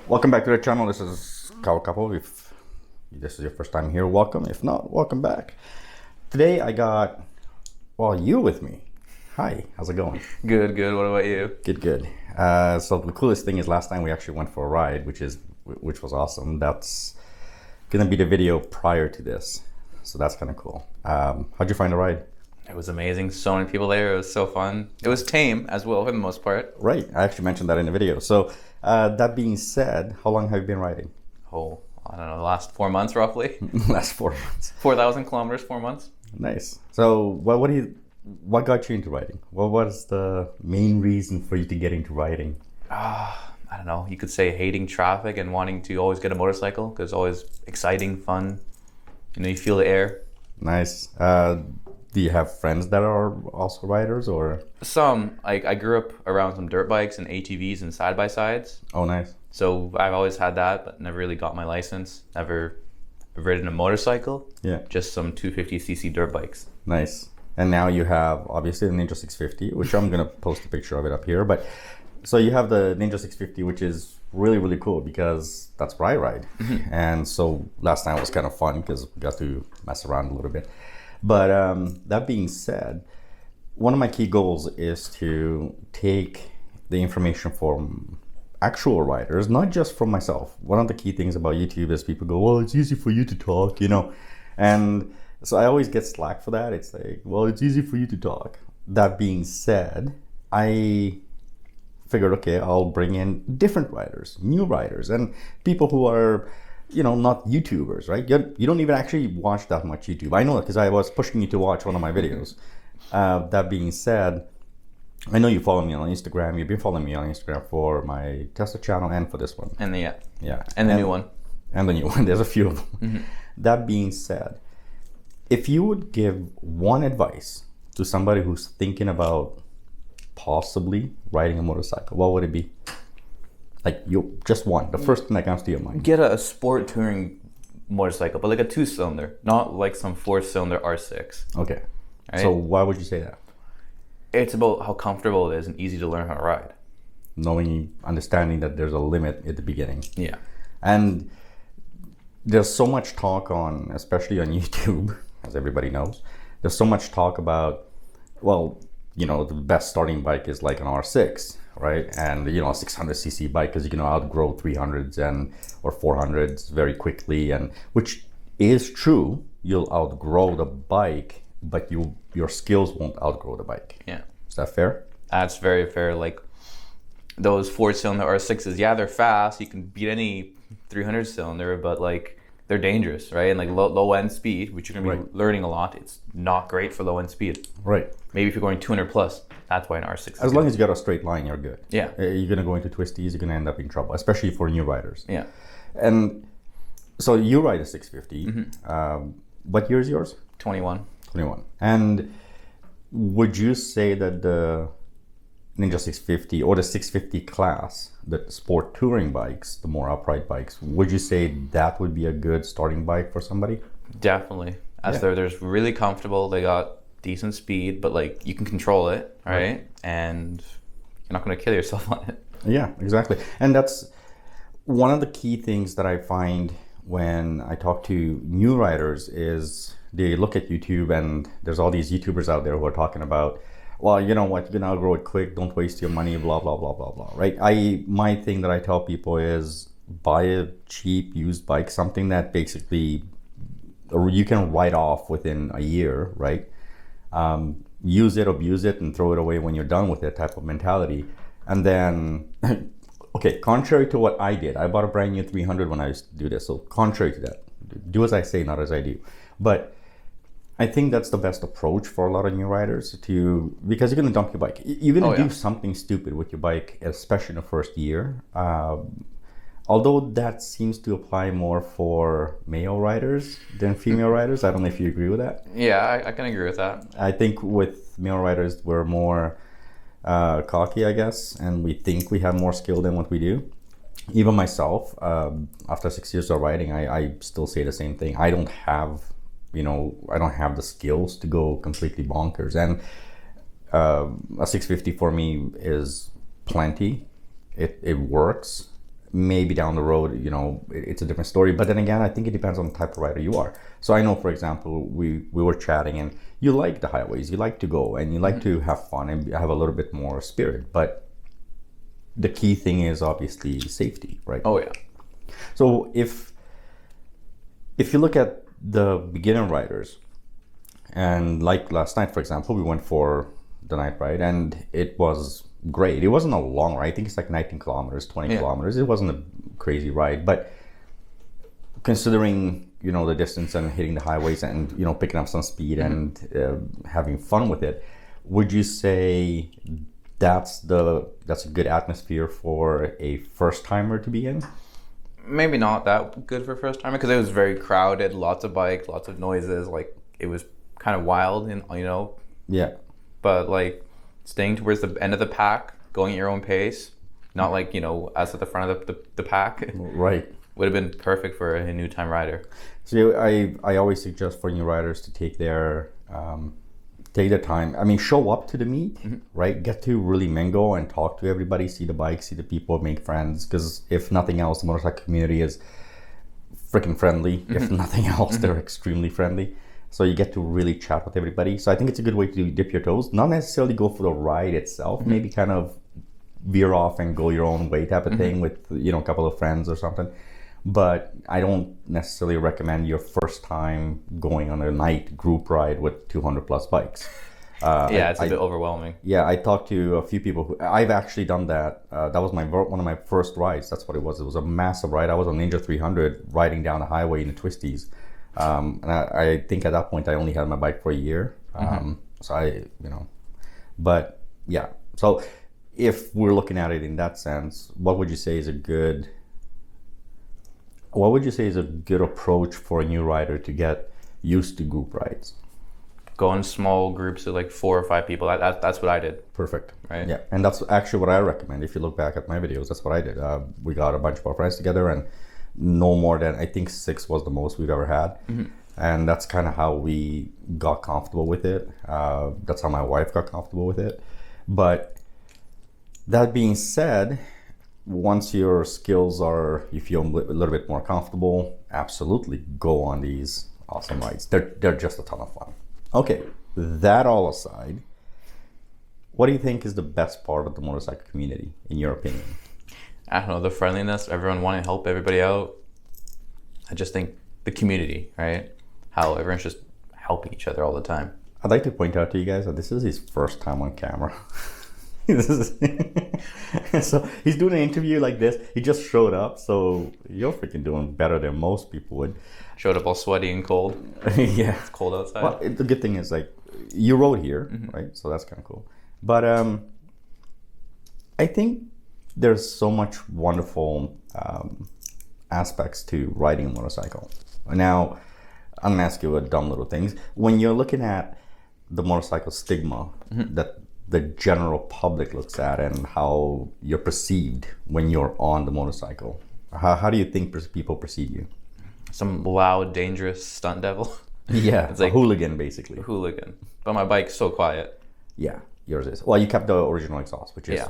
Welcome back to the channel. This is KawaKouple. If this is your first time here, welcome. If not, welcome back. Today I got, you with me. Hi, how's it going? Good. What about you? Good. So the coolest thing is last time we actually went for a ride, which was awesome. That's gonna be the video prior to this. So that's kind of cool. How'd you find the ride? It was amazing. So many people there. It was so fun. It was tame as well for the most part. Right, I actually mentioned that in the video. So that being said, how long have you been riding? Oh, I don't know, the last 4 months roughly. Last 4 months. 4,000 kilometers, 4 months. Nice. So what got you into riding? What was the main reason for you to get into riding? I don't know. You could say hating traffic and wanting to always get a motorcycle because it's always exciting, fun. You feel the air. Nice. Do you have friends that are also riders or? Some. I grew up around some dirt bikes and ATVs and side-by-sides. Oh, nice. So I've always had that, but never really got my license. Never ridden a motorcycle. Yeah. Just some 250cc dirt bikes. Nice. And now you have obviously the Ninja 650, which I'm going to post a picture of it up here. But so you have the Ninja 650, which is really, really cool because that's where I ride. Mm-hmm. And so last time was kind of fun because we got to mess around a little bit. But that being said, one of my key goals is to take the information from actual riders, not just from myself. One of the key things about YouTube is people go, well, it's easy for you to talk, And so I always get slack for that. It's like, well, it's easy for you to talk. That being said, I figured, okay, I'll bring in different riders, new riders, and people who are not YouTubers, right? You don't even actually watch that much YouTube. I know that because I was pushing you to watch one of my videos. That being said, I know you follow me on Instagram. You've been following me on Instagram for my Tesla channel and for this one. And the Yeah. And the new one. And the new one. There's a few of them. Mm-hmm. That being said, if you would give one advice to somebody who's thinking about possibly riding a motorcycle, what would it be? Like just one, the first thing that comes to your mind. Get a sport touring motorcycle, but like a 2-cylinder, not like some 4-cylinder R6. Okay. Right? So why would you say that? It's about how comfortable it is and easy to learn how to ride. Understanding that there's a limit at the beginning. Yeah. And there's so much talk especially on YouTube, as everybody knows, there's so much talk about, the best starting bike is like an R6, right? And, a 600cc bike because you can outgrow 300s or 400s very quickly, and which is true. You'll outgrow the bike, but your skills won't outgrow the bike. Yeah. Is that fair? That's very fair. Like those 4-cylinder R6s, yeah, they're fast. You can beat any 300-cylinder, but like they're dangerous, right? And like low end speed, which you're gonna be learning a lot, it's not great for low end speed. Right. Maybe if you're going 200 plus, that's why an R6 is As long as you got a straight line, you're good. Yeah. You're gonna go into twisties, you're gonna end up in trouble, especially for new riders. Yeah. And so you ride a 650. Mm-hmm. What year is yours? 21. 21. And would you say that the Ninja 650 or the 650 class, the sport touring bikes, the more upright bikes, would you say that would be a good starting bike for somebody? Definitely. They're really comfortable. They got decent speed, but like you can control it, right? And you're not going to kill yourself on it. Yeah, exactly. And that's one of the key things that I find when I talk to new riders is they look at YouTube and there's all these YouTubers out there who are talking about, well, you know what, you can outgrow it quick, don't waste your money, blah, blah, blah, blah, blah, right? My thing that I tell people is buy a cheap used bike, something that basically you can write off within a year, right? Use it, abuse it, and throw it away when you're done with it type of mentality. And then, okay, contrary to what I did, I bought a brand new 300 when I used to do this. So contrary to that, do as I say, not as I do. But I think that's the best approach for a lot of new riders because you're going to dump your bike. You're going to do something stupid with your bike, especially in the first year. Although that seems to apply more for male riders than female riders. I don't know if you agree with that. Yeah, I can agree with that. I think with male riders, we're more cocky, I guess, and we think we have more skill than what we do. Even myself, after 6 years of riding, I still say the same thing. I don't have the skills to go completely bonkers. And a 650 for me is plenty. It works. maybe down the road, it's a different story. But then again, I think it depends on the type of rider you are. So I know, for example, we were chatting, and you like the highways, you like to go, and you like to have fun and have a little bit more spirit. But the key thing is obviously safety, right? Oh yeah. So if you look at the beginner riders, and like last night, for example, we went for the night ride, and it was great. It wasn't a long ride. I think it's like 19 kilometers, 20 kilometers. It wasn't a crazy ride, but considering the distance and hitting the highways and picking up some speed and having fun with it, would you say that's a good atmosphere for a first timer to be in? Maybe not that good for first timer because it was very crowded, lots of bikes, lots of noises. Like it was kind of wild, and Yeah. But like staying towards the end of the pack, going at your own pace, not like us at the front of the pack. Right. Would have been perfect for a new time rider. So I always suggest for new riders to take their time. I mean, show up to the meet, right? Get to really mingle and talk to everybody, see the bikes, see the people, make friends. Because if nothing else, the motorcycle community is freaking friendly. If nothing else, they're extremely friendly. So you get to really chat with everybody. So I think it's a good way to dip your toes. Not necessarily go for the ride itself. Maybe kind of veer off and go your own way type of thing with a couple of friends or something. But I don't necessarily recommend your first time going on a night group ride with 200 plus bikes. It's a bit overwhelming. Yeah, I talked to a few people who I've actually done that. That was one of my first rides. That's what it was. It was a massive ride. I was on Ninja 300 riding down the highway in the twisties. And I think at that point I only had my bike for a year. But yeah. So if we're looking at it in that sense, what would you say is a good approach for a new rider to get used to group rides? Go in small groups of like 4 or 5 people. That's what I did. Perfect. Right. Yeah, and that's actually what I recommend. If you look back at my videos, that's what I did. We got a bunch of our friends together, and no more than, I think 6 was the most we've ever had. And that's kind of how we got comfortable with it. That's how my wife got comfortable with it. But that being said, once your skills you feel a little bit more comfortable, absolutely go on these awesome rides. They're just a ton of fun. Okay, that all aside, what do you think is the best part of the motorcycle community, in your opinion? I don't know, the friendliness, everyone wanting to help everybody out. I just think the community, right? How everyone's just helping each other all the time. I'd like to point out to you guys that this is his first time on camera. So he's doing an interview like this. He just showed up, so you're freaking doing better than most people would. Showed up all sweaty and cold. Yeah, It's cold outside. Well, the good thing is, like, you rode here, right? So that's kind of cool. But I think there's so much wonderful aspects to riding a motorcycle. Now, I'm gonna ask you a dumb little things. When you're looking at the motorcycle stigma that the general public looks at and how you're perceived when you're on the motorcycle, how do you think people perceive you? Some loud, dangerous stunt devil. Yeah, it's like a hooligan, basically. Hooligan. But my bike's so quiet. Yeah, yours is. Well, you kept the original exhaust, which is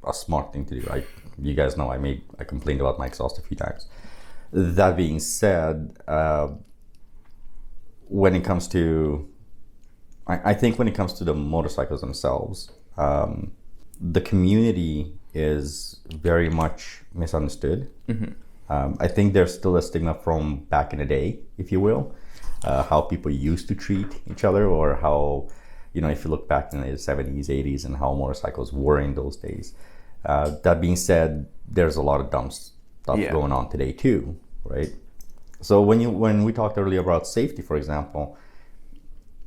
a smart thing to do. You guys know I complained about my exhaust a few times. That being said, when it comes to, I think when it comes to the motorcycles themselves, the community is very much misunderstood. I think there's still a stigma from back in the day, if you will, how people used to treat each other, or how, if you look back in the 70s, 80s, and how motorcycles were in those days. That being said, there's a lot of dumb stuff going on today too, right? So when we talked earlier about safety, for example,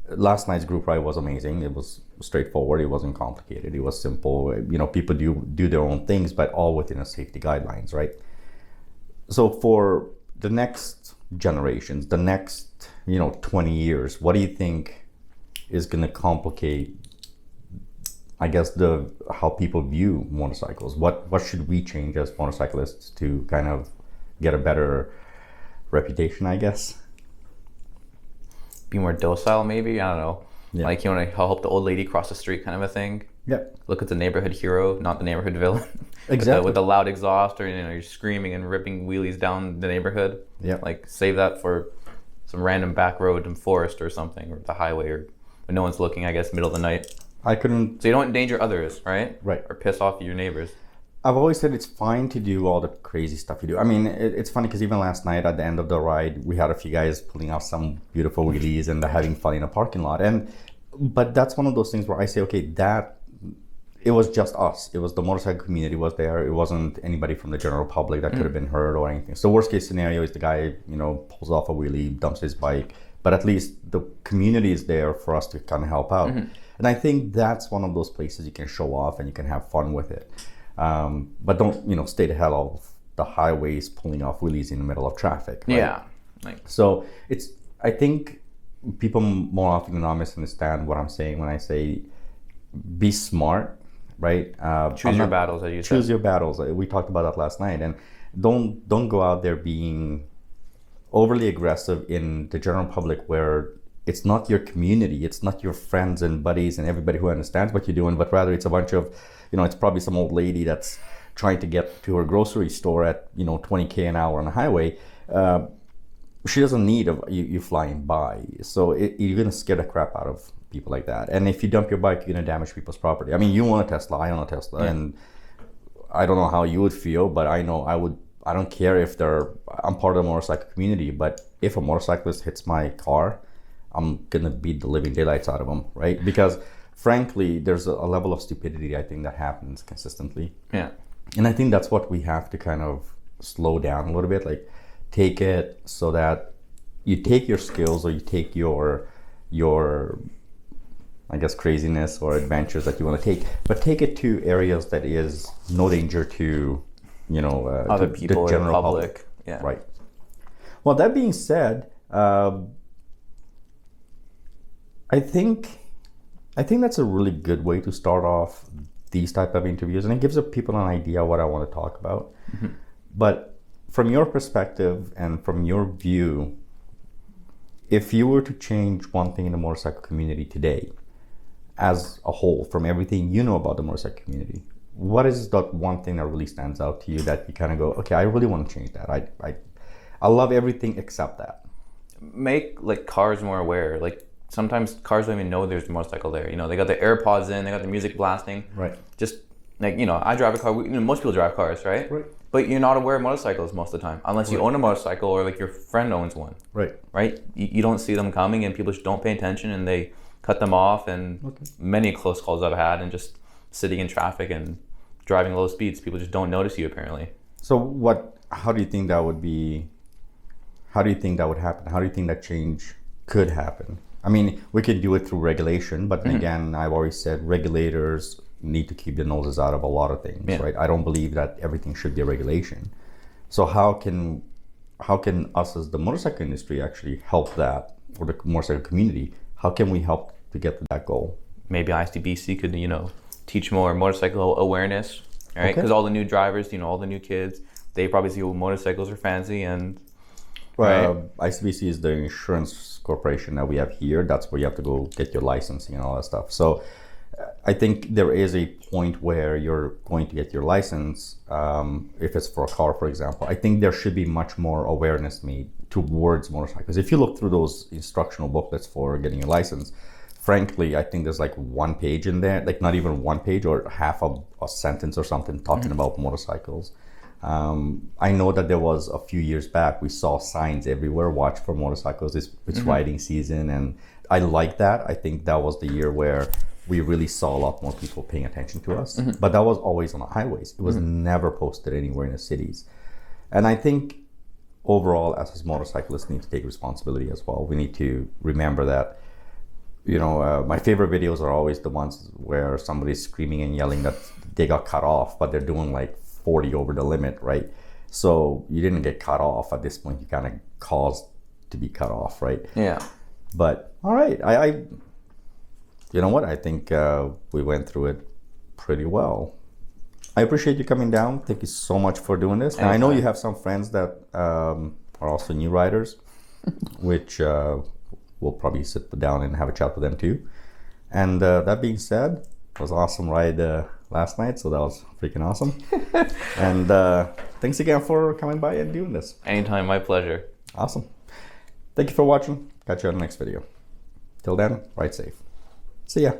last night's group ride was amazing. It was straightforward. It wasn't complicated. It was simple. People do their own things, but all within a safety guidelines, right? So for the next generations, the next 20 years, what do you think is going to complicate, I guess, how people view motorcycles? What should we change as motorcyclists to kind of get a better reputation, I guess? Be more docile, maybe. I don't know. Yeah. Like, you want to help the old lady cross the street, kind of a thing. Yeah. Look at the neighborhood hero, not the neighborhood villain. Exactly. With the loud exhaust, or you're screaming and ripping wheelies down the neighborhood. Yeah. Like save that for some random back road in forest or something, or the highway, or when no one's looking. I guess middle of the night. I couldn't. So you don't endanger others, right? Right. Or piss off your neighbors. I've always said it's fine to do all the crazy stuff you do. I mean, it's funny because even last night at the end of the ride, we had a few guys pulling off some beautiful wheelies and having fun in a parking lot. But that's one of those things where I say, okay, it was just us. It was the motorcycle community was there. It wasn't anybody from the general public that could have been hurt or anything. So worst case scenario is the guy, pulls off a wheelie, dumps his bike, but at least the community is there for us to kind of help out. And I think that's one of those places you can show off and you can have fun with it. But don't, stay the hell off the highways pulling off wheelies in the middle of traffic. Right? Yeah. So I think people more often than not misunderstand what I'm saying when I say be smart, right? Choose your battles, as you said. Choose your battles. We talked about that last night. And don't go out there being overly aggressive in the general public where it's not your community, it's not your friends and buddies and everybody who understands what you're doing, but rather it's a bunch of, it's probably some old lady that's trying to get to her grocery store at, 20K an hour on the highway. She doesn't need you flying by. So you're going to scare the crap out of people like that. And if you dump your bike, you're going to damage people's property. I mean, you own a Tesla, I own a Tesla, and I don't know how you would feel, but I know I would. I don't care if I'm part of the motorcycle community, but if a motorcyclist hits my car, I'm going to beat the living daylights out of them, right? Because frankly, there's a level of stupidity, I think, that happens consistently. Yeah. And I think that's what we have to kind of slow down a little bit, like take it so that you take your skills or you take your I guess craziness or adventures that you want to take, but take it to areas that is no danger to, other to people, the general or public. Yeah. Right. Well, that being said, I think that's a really good way to start off these type of interviews, and it gives people an idea what I want to talk about. But from your perspective and from your view, if you were to change one thing in the motorcycle community today, as a whole, from everything you know about the motorcycle community, what is that one thing that really stands out to you that you kind of go, okay, I really want to change that. I love everything except that. Make cars more aware. Sometimes cars don't even know there's a motorcycle there. They got their AirPods in, they got the music blasting. Right. Just I drive a car. Most people drive cars, right? Right. But you're not aware of motorcycles most of the time, unless you own a motorcycle or your friend owns one. Right. Right. You don't see them coming, and people just don't pay attention, and they cut them off. And many close calls I've had, and just sitting in traffic and driving low speeds, people just don't notice you apparently. So how do you think that would be? How do you think that would happen? How do you think that change could happen? I mean, we could do it through regulation, but then again, I've always said regulators need to keep their noses out of a lot of things, right? I don't believe that everything should be a regulation. So how can us as the motorcycle industry actually help that, or the motorcycle community? How can we help to get to that goal? Maybe ICBC could, teach more motorcycle awareness, right? Because all the new drivers, all the new kids, they probably see motorcycles are fancy and. Right. ICBC is the insurance corporation that we have here. That's where you have to go get your licensing and all that stuff. So I think there is a point where you're going to get your license, if it's for a car, for example. I think there should be much more awareness made towards motorcycles. If you look through those instructional booklets for getting your license, frankly, I think there's one page in there, not even one page or half a sentence or something talking about motorcycles. I know that there was a few years back, we saw signs everywhere, watch for motorcycles, it's riding season. And I like that. I think that was the year where we really saw a lot more people paying attention to us. But that was always on the highways. It was never posted anywhere in the cities. And I think overall, as motorcyclists, need to take responsibility as well. We need to remember that, my favorite videos are always the ones where somebody's screaming and yelling that they got cut off, but they're doing 40 over the limit, right? So you didn't get cut off. At this point, you kind of caused to be cut off, right? Yeah. But all right, I you know what? I think we went through it pretty well. I appreciate you coming down. Thank you so much for doing this. And I know you have some friends that are also new riders, which we'll probably sit down and have a chat with them too. And that being said, It was an awesome ride last night, so that was freaking awesome. And thanks again for coming by and doing this. Anytime, my pleasure. Awesome. Thank you for watching. Catch you on the next video. Till then, ride safe. See ya.